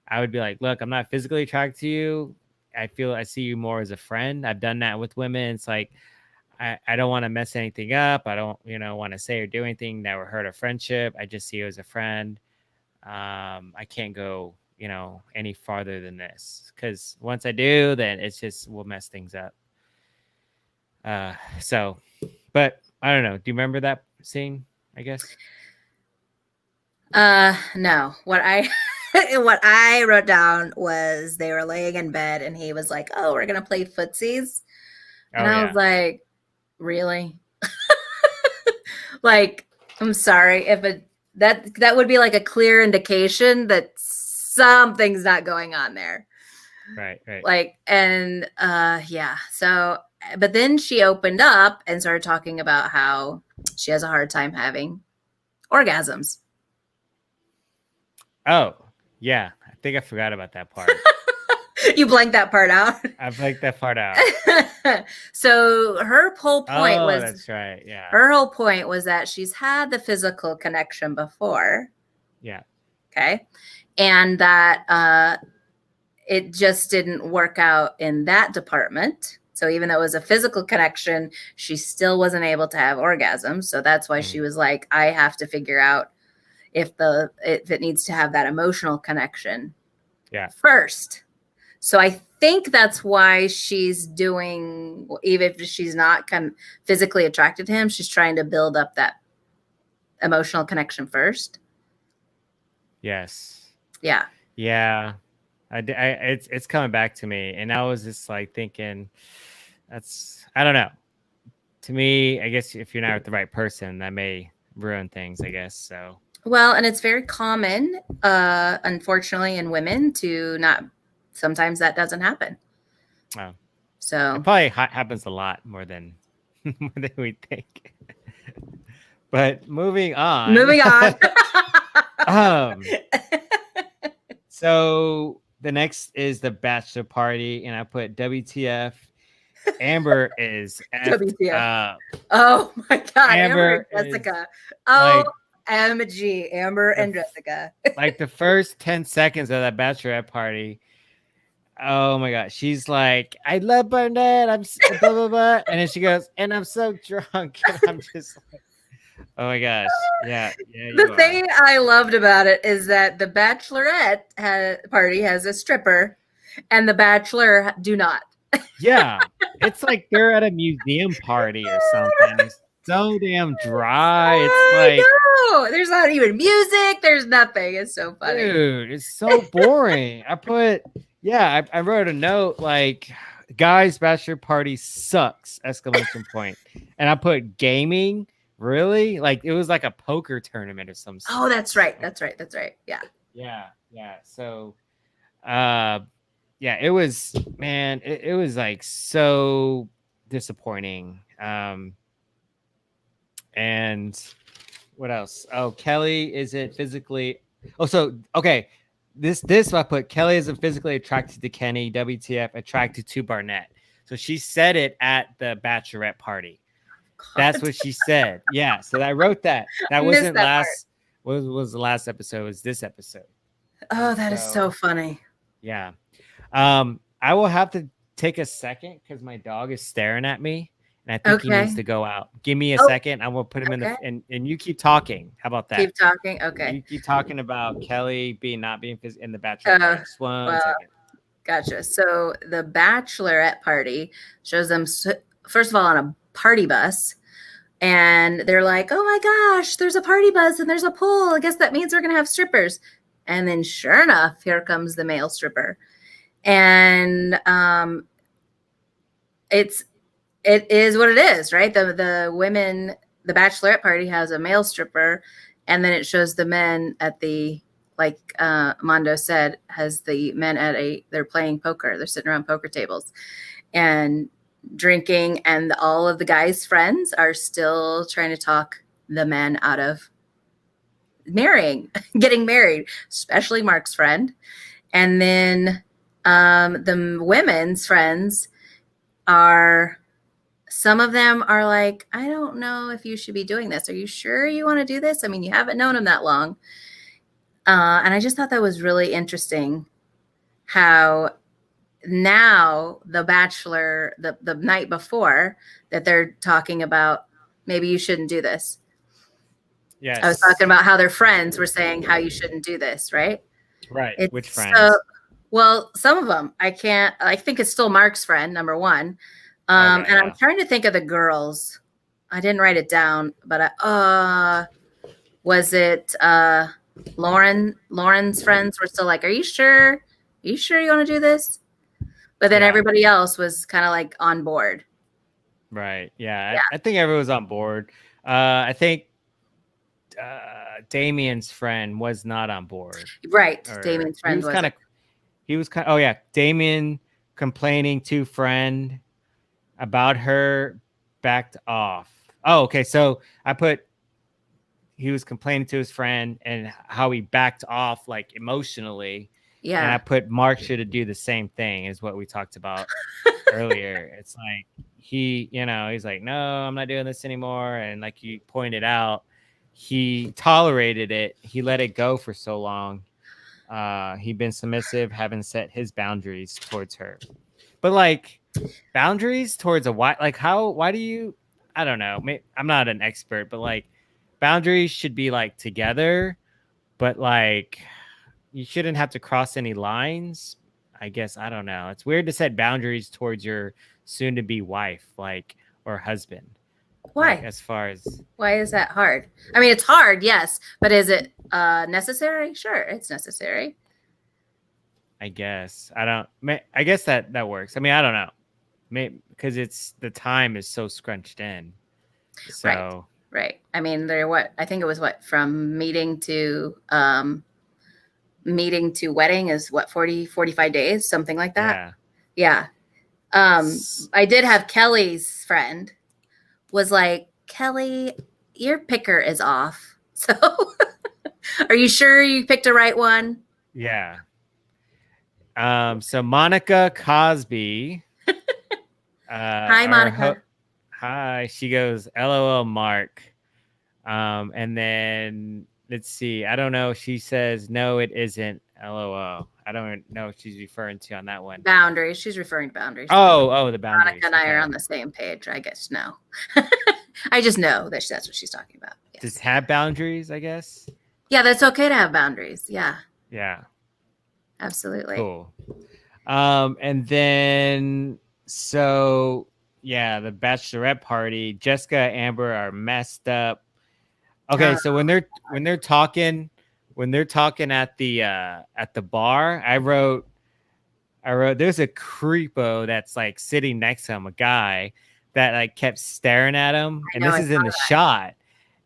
I would be like, look, I'm not physically attracted to you. I see you more as a friend. I've done that with women. It's like, I don't want to mess anything up. I don't, you know, want to say or do anything that would hurt a friendship. I just see you as a friend. I can't go, you know, any farther than this, because once I do, then it's just, will mess things up. So, but I don't know. Do you remember that scene? I guess. No. What I wrote down was they were laying in bed and he was like, "Oh, we're gonna play footsies," and I was like, "Really?" Like, I'm sorry, if that would be like a clear indication that something's not going on there. Right. Like, and yeah. So, but then she opened up and started talking about how she has a hard time having orgasms. Oh, yeah. I think I forgot about that part. You blanked that part out? I blanked that part out. So her whole point was, that's right. Yeah. Her whole point was that she's had the physical connection before. Yeah. Okay. And that it just didn't work out in that department. So even though it was a physical connection, she still wasn't able to have orgasms. So that's why she was like, I have to figure out if it needs to have that emotional connection first. So I think that's why she's doing, even if she's not kind of physically attracted to him, she's trying to build up that emotional connection first. Yes. Yeah. Yeah. It's coming back to me, and I was just like thinking, I don't know. To me, I guess if you're not with the right person, that may ruin things, I guess. So. Well, and it's very common, unfortunately, in women to not. Sometimes that doesn't happen. Oh. So it probably happens a lot more than we think. But moving on. So the next is the bachelor party, and I put WTF. Amber is WTF. Oh my God, Amber and Jessica. OMG, Amber and Jessica. Like the first 10 seconds of that bachelorette party. Oh my God. She's like, I love Barnett. I'm blah, blah, blah. And then she goes, and I'm so drunk. And I'm just like, oh my gosh. Yeah. The thing I loved about it is that the bachelorette party has a stripper and the bachelor do not. Yeah. It's like they're at a museum party or something. It's so damn dry. It's like, no, there's not even music. There's nothing. It's so funny. Dude, it's so boring. I wrote a note like, guys, bachelor party sucks! ! And I put gaming. Really? Like it was like a poker tournament or some stuff. Oh, that's right. Yeah. Yeah. So, it was, man, it was like so disappointing. And what else? Oh, Kelly isn't physically. Oh, so okay. This I put, Kelly isn't physically attracted to Kenny. WTF, attracted to Barnett. So she said it at the bachelorette party. God. That's what she said. Yeah. So I wrote that. That wasn't last. What was the last episode? It was this episode. Oh, that is so funny. Yeah. I will have to take a second because my dog is staring at me. And I think he needs to go out. Give me a Oh, second. I will put him in the and you keep talking. How about that? Keep talking. Okay. You keep talking about Kelly not being in the bachelor party. Just one second. Gotcha. So the bachelorette party shows them first of all on a party bus, and they're like, "Oh my gosh, there's a party bus and there's a pool. I guess that means we're gonna have strippers." And then, sure enough, here comes the male stripper, and it is what it is, right? The bachelorette party has a male stripper, and then it shows the men at the, like Mondo said, has the men they're playing poker. They're sitting around poker tables and drinking, and all of the guys' friends are still trying to talk the men out of getting married, especially Mark's friend. And then the women's friends some of them are like, "I don't know if you should be doing this. Are you sure you want to do this? I mean, you haven't known him that long." And I just thought that was really interesting how now the bachelor, the night before, that they're talking about, maybe you shouldn't do this. Yes. I was talking about how their friends were saying how you shouldn't do this, right? Right. Which friends? Well, some of them. I think it's still Mark's friend, number one. And I'm trying to think of the girls. I didn't write it down, but was it Lauren's friends were still like, "Are you sure? Are you sure you want to do this?" But then everybody else was kind of like on board. Right. Yeah. I think everyone was on board. I think Damien's friend was not on board. Right. Damien's friend was kind of, oh yeah. Damien complaining to friend about her, backed off. Oh, okay. So he was complaining to his friend and how he backed off, like, emotionally. Yeah. And I put Mark should do the same thing, is what we talked about earlier. It's like he's like, "No, I'm not doing this anymore." And like you pointed out, he tolerated it. He let it go for so long. He'd been submissive, haven't set his boundaries towards her. But like boundaries towards why do you, I don't know. I'm not an expert, but like boundaries should be like together, but like you shouldn't have to cross any lines. I guess, I don't know. It's weird to set boundaries towards your soon to be wife, like, or husband. Why? Like, why is that hard? I mean, it's hard, yes, but is it necessary? Sure, it's necessary. I guess. I guess that works. I mean, I don't know. Maybe because the time is so scrunched in. So right. I mean, I think it was from meeting to wedding is 45 days, something like that. Yeah. I did have Kelly's friend was like, "Kelly, your picker is off. So are you sure you picked the right one?" Yeah. So Monica Cosby. Hi, Monica. Hi. She goes, "LOL, Mark." And then let's see. I don't know. She says, "No, it isn't. LOL." I don't know what she's referring to on that one. Boundaries. She's referring to boundaries. Oh, the boundaries. Monica and I are on the same page, I guess. No. I just know that's what she's talking about. Yes. Just have boundaries, I guess. Yeah, that's okay to have boundaries. Yeah. Yeah. Absolutely. Cool. And then so yeah, the bachelorette party, Jessica and Amber are messed up. Okay, so when they're talking at the bar, I wrote there's a creepo that's like sitting next to him, a guy that like kept staring at him, and this is in the shot,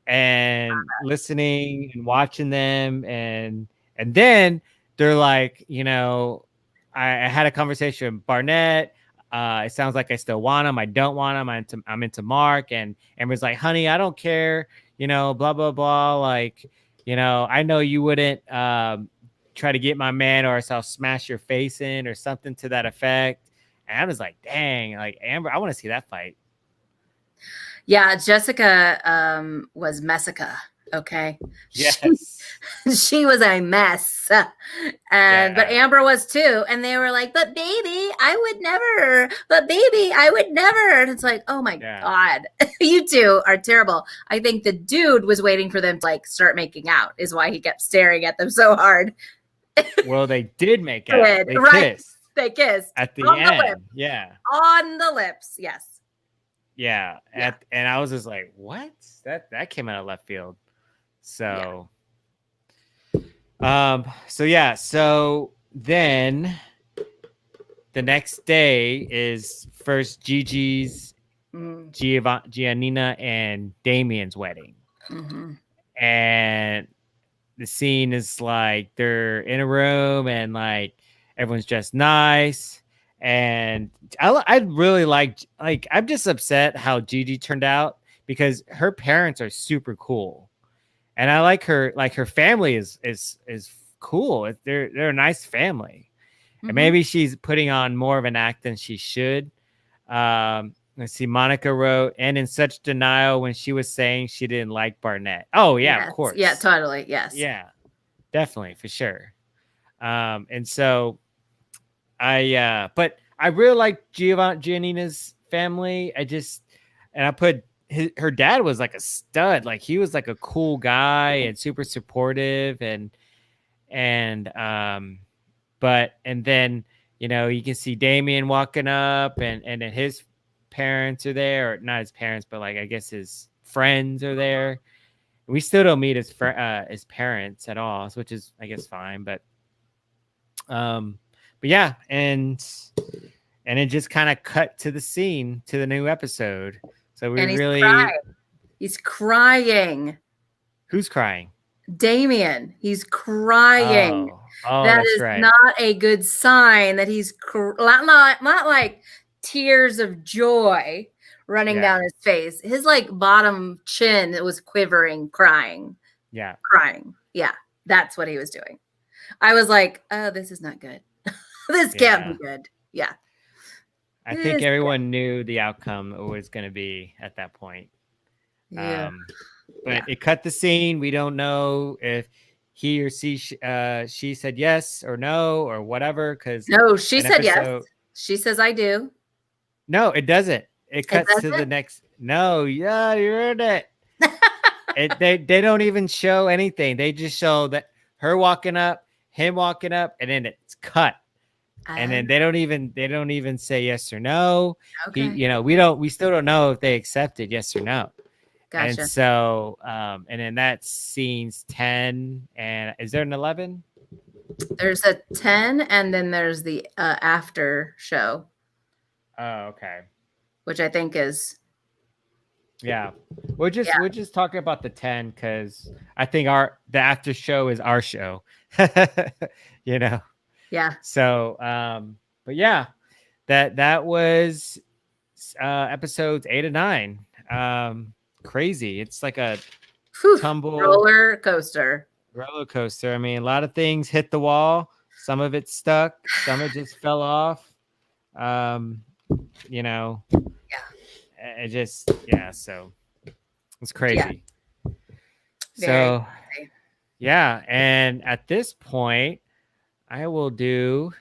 and listening and watching them, and then they're like, I had a conversation with Barnett. It sounds like I still want him. I don't want him. I'm into Mark, and Amber's like, "Honey, I don't care. Blah blah blah. Like, I know you wouldn't try to get my man, or else I'll smash your face in, or something to that effect." And I was like, "Dang, like Amber, I want to see that fight." Yeah, Jessica was Messica. Okay. Yes. She was a mess. And but Amber was too. And they were like, but baby, I would never. But baby, I would never. And it's like, oh my God. You two are terrible. I think the dude was waiting for them to like start making out, is why he kept staring at them so hard. Well, they did make out. They kissed. They kissed. At the end. Yeah. On the lips. Yes. Yeah. And I was just like, what? That came out of left field. So, so then the next day is first Gigi's, Giannina and Damien's wedding. Mm-hmm. And the scene is like they're in a room and like everyone's dressed nice. And I really like I'm just upset how Gigi turned out because her parents are super cool. And I like her family is cool. They're a nice family. And maybe she's putting on more of an act than she should. Let's see. Monica wrote, and in such denial when she was saying she didn't like Barnett. Oh yeah, yes. Of course. Yeah, totally. Yes. Yeah, definitely for sure. And so but I really like Giannina's family. I put her dad was like a stud. Like he was like a cool guy and super supportive and then, you can see Damien walking up and then his parents are there, or not his parents, but like, I guess his friends are there. We still don't meet his parents at all, which is, I guess, fine. But yeah. And it just kind of cut to the scene to the new episode. So he's crying. Who's crying? Damien. He's crying. Oh, that is right. Not a good sign that he's not like tears of joy running down his face. His like bottom chin, it was quivering, crying. Yeah. Crying. Yeah. That's what he was doing. I was like, oh, this is not good. This can't be good. Yeah. I think everyone knew the outcome was going to be at that point. Yeah. But it cut the scene. We don't know if he or she said yes or no or whatever. No, she said yes. She says, I do. No, it doesn't. It cuts to the next. No, yeah, you heard it. They don't even show anything. They just show that her walking up, him walking up, and then it's cut. And then they don't even say yes or no. Okay. We still don't know if they accepted yes or no. Gotcha. And so, and then that scene's 10. And is there an 11? There's a 10, and then there's the after show. Oh, okay. Which I think is. Yeah, we're just talking about the 10 because I think the after show is our show. Yeah. So, but yeah, that was episodes 8 and 9. Crazy. It's like a tumble roller coaster. I mean, a lot of things hit the wall. Some of it stuck. Some of it just fell off. Yeah. It just so it's crazy. Yeah. Yeah, and at this point, I will do.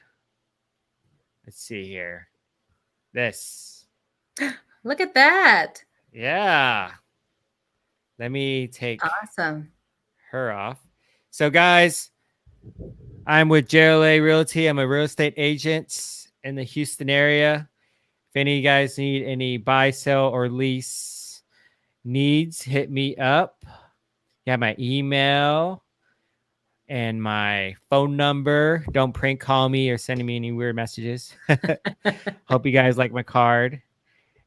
Let's see here. This. Look at that. Yeah. Let me take her off. So, guys, I'm with JLA Realty. I'm a real estate agent in the Houston area. If any of you guys need any buy, sell, or lease needs, hit me up. You have my email and my phone number. Don't prank call me or send me any weird messages. Hope you guys like my card.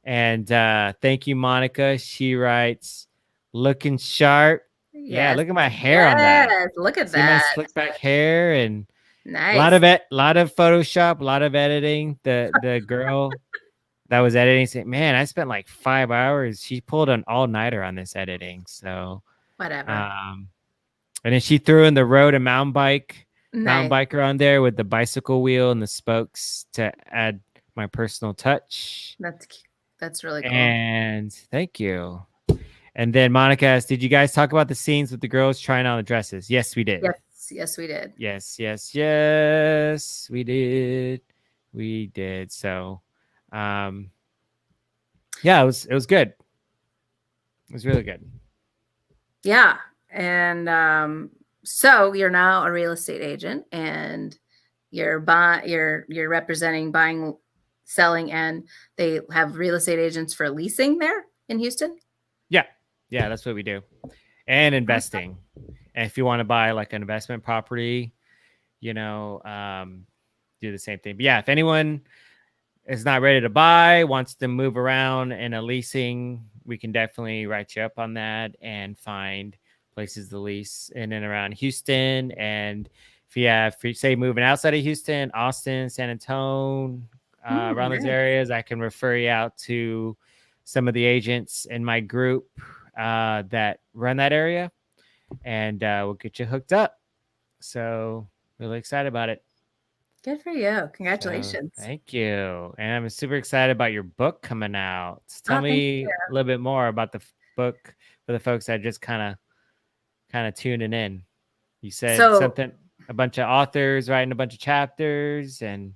And thank you, Monica. She writes, looking sharp. Yes. Yeah, look at my hair on that. Look at See that. my slick back hair and nice. A lot of Photoshop, a lot of editing. The girl that was editing said, man, I spent like 5 hours. She pulled an all-nighter on this editing. So whatever. And then she threw in the road and mountain biker on there with the bicycle wheel and the spokes to add my personal touch. That's really cool. And thank you. And then Monica asked, did you guys talk about the scenes with the girls trying on the dresses? Yes, we did. Yes, we did. Yes, we did. We did. So, yeah, it was good. It was really good. Yeah. And so you're now a real estate agent, and you're representing buying, selling, and they have real estate agents for leasing there in Houston. Yeah, that's what we do. And investing. And if you want to buy like an investment property, do the same thing. But yeah, if anyone is not ready to buy, wants to move around in a leasing, we can definitely write you up on that and find places to lease in and around Houston. And if you say moving outside of Houston, Austin, San Antonio, around those areas, I can refer you out to some of the agents in my group that run that area, and we'll get you hooked up. So really excited about it. Good for you. Congratulations. So, thank you. And I'm super excited about your book coming out. Tell me a little bit more about the book for the folks that just kind of tuning in. You said something, a bunch of authors writing a bunch of chapters, and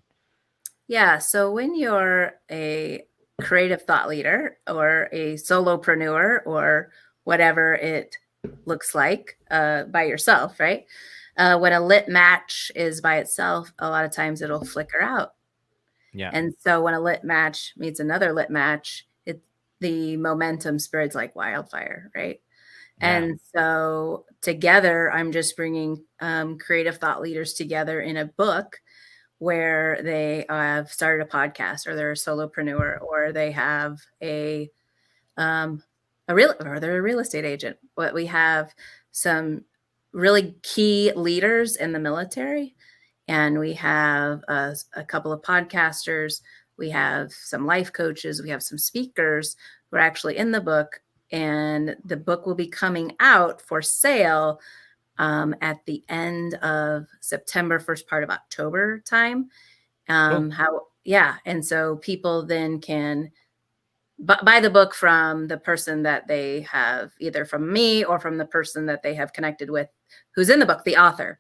yeah. So when you're a creative thought leader or a solopreneur or whatever it looks like by yourself, right? When a lit match is by itself, a lot of times it'll flicker out. Yeah. And so when a lit match meets another lit match, the momentum spreads like wildfire, right? Yeah. And so together, I'm just bringing creative thought leaders together in a book where they have started a podcast, or they're a solopreneur, or they have they're a real estate agent. But we have some really key leaders in the military, and we have a couple of podcasters. We have some life coaches. We have some speakers who are actually in the book, and the book will be coming out for sale at the end of September, first part of October time. Cool. And so people then can buy the book from the person that they have, either from me or from the person that they have connected with who's in the book, the author.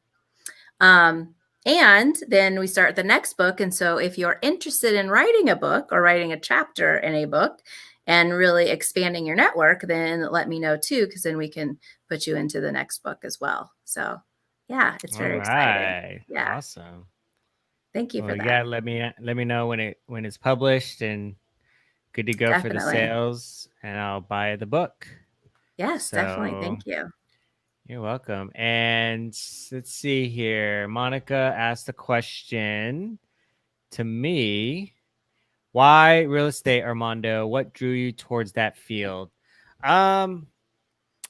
And then we start the next book. And so if you're interested in writing a book or writing a chapter in a book and really expanding your network, then let me know too, because then we can put you into the next book as well. So yeah, it's very exciting. Yeah. Awesome. Thank you for that. Yeah, let me know when it's published, and good to go. Definitely. For the sales, and I'll buy the book. Yes, definitely. Thank you. You're welcome. And let's see here. Monica asked a question to me. Why real estate, Armando? What drew you towards that field? I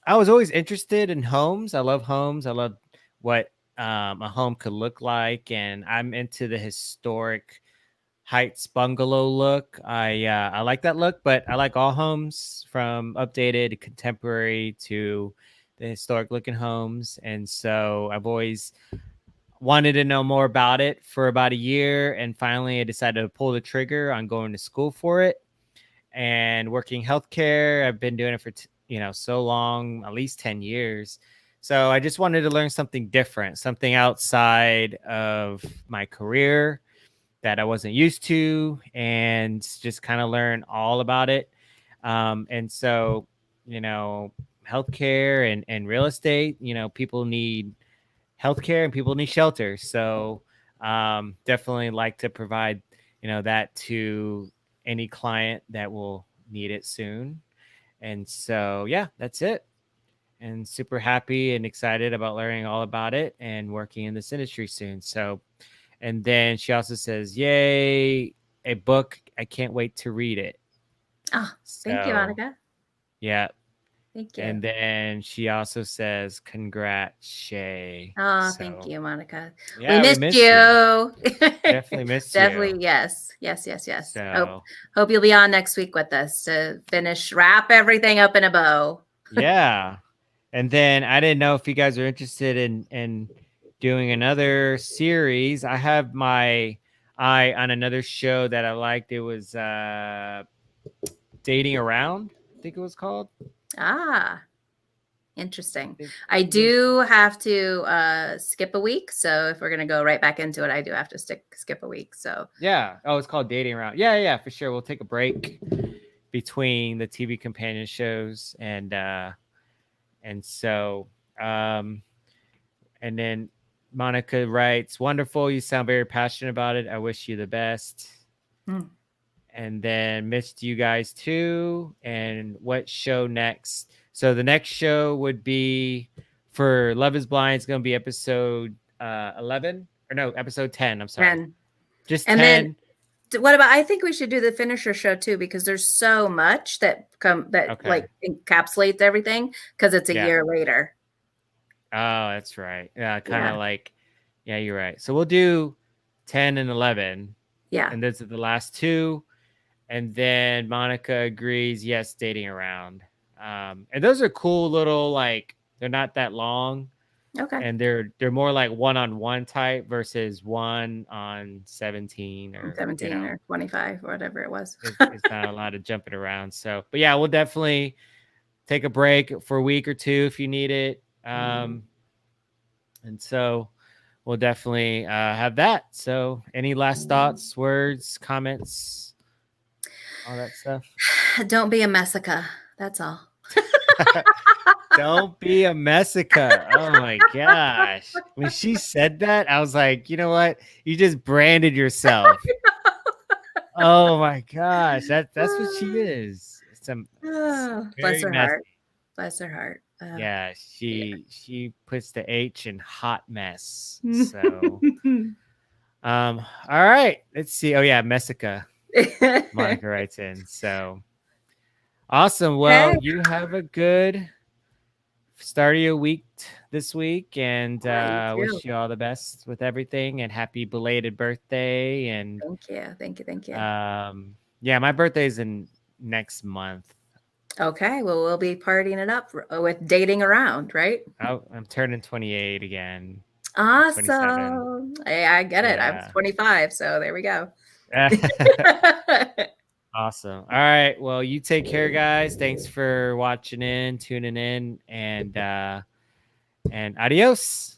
was always interested in homes. I love homes. I love what a home could look like, and I'm into the historic Heights bungalow look. I like that look, but I like all homes, from updated to contemporary to the historic looking homes. And so I've always wanted to know more about it for about a year, and finally I decided to pull the trigger on going to school for it and working healthcare. I've been doing it for so long, at least 10 years. So I just wanted to learn something different, something outside of my career that I wasn't used to, and just kind of learn all about it. And so, healthcare and real estate, people need healthcare and people need shelter. So definitely like to provide, that to any client that will need it soon. And so, yeah, that's it. And super happy and excited about learning all about it and working in this industry soon. So, and then she also says, yay, a book. I can't wait to read it. Oh, thank you, Monica. Yeah. Thank you. And then she also says, congrats, Shay. Oh, thank you, Monica. Yeah, we missed you. Definitely missed you. Definitely, yes. So, hope you'll be on next week with us to wrap everything up in a bow. Yeah. And then I didn't know if you guys are interested in doing another series. I have my eye on another show that I liked. It was Dating Around, I think it was called. Ah, interesting. I do have to skip a week. So if we're going to go right back into it, I do have to skip a week. So yeah. Oh, it's called Dating Around. Yeah, for sure. We'll take a break between the TV companion shows and so and then Monica writes, wonderful. You sound very passionate about it. I wish you the best. And then missed you guys too. And what show next? So the next show would be for Love is Blind. It's going to be episode 11 or no, episode 10. I'm sorry. 10. Just and 10. Then what about, I think we should do the finisher show too, because there's so much that like encapsulates everything because it's a year later. Oh, that's right. Yeah, kind of like, yeah, you're right. So we'll do 10 and 11. Yeah. And those are the last two. And then Monica agrees, yes, Dating Around. And those are cool little, like, they're not that long. Okay. And they're more like one-on-one type versus 1 on 17 or 17 or 25 or whatever it was. It's not a lot of jumping around. So, but yeah, we'll definitely take a break for a week or two if you need it. And so we'll definitely have that. So any last thoughts, words, comments, all that stuff? Don't be a messica. That's all. Don't be a messica. Oh my gosh. When she said that, I was like, you know what? You just branded yourself. Oh my gosh. That's what she is. Bless her heart. Bless her heart. Yeah, she puts the H in hot mess. So all right. Let's see. Oh yeah, Messica. Monica writes in. So awesome. Well, you have a good start of your week this week, and wish you all the best with everything, and happy belated birthday. And thank you. Yeah, my birthday is in next month. Okay, well, we'll be partying it up with Dating Around, right? I'm turning 28 again. Awesome. I get it. I'm 25, so there we go. Awesome. All right. Well, you take care, guys. Thanks for watching in, tuning in, and adios.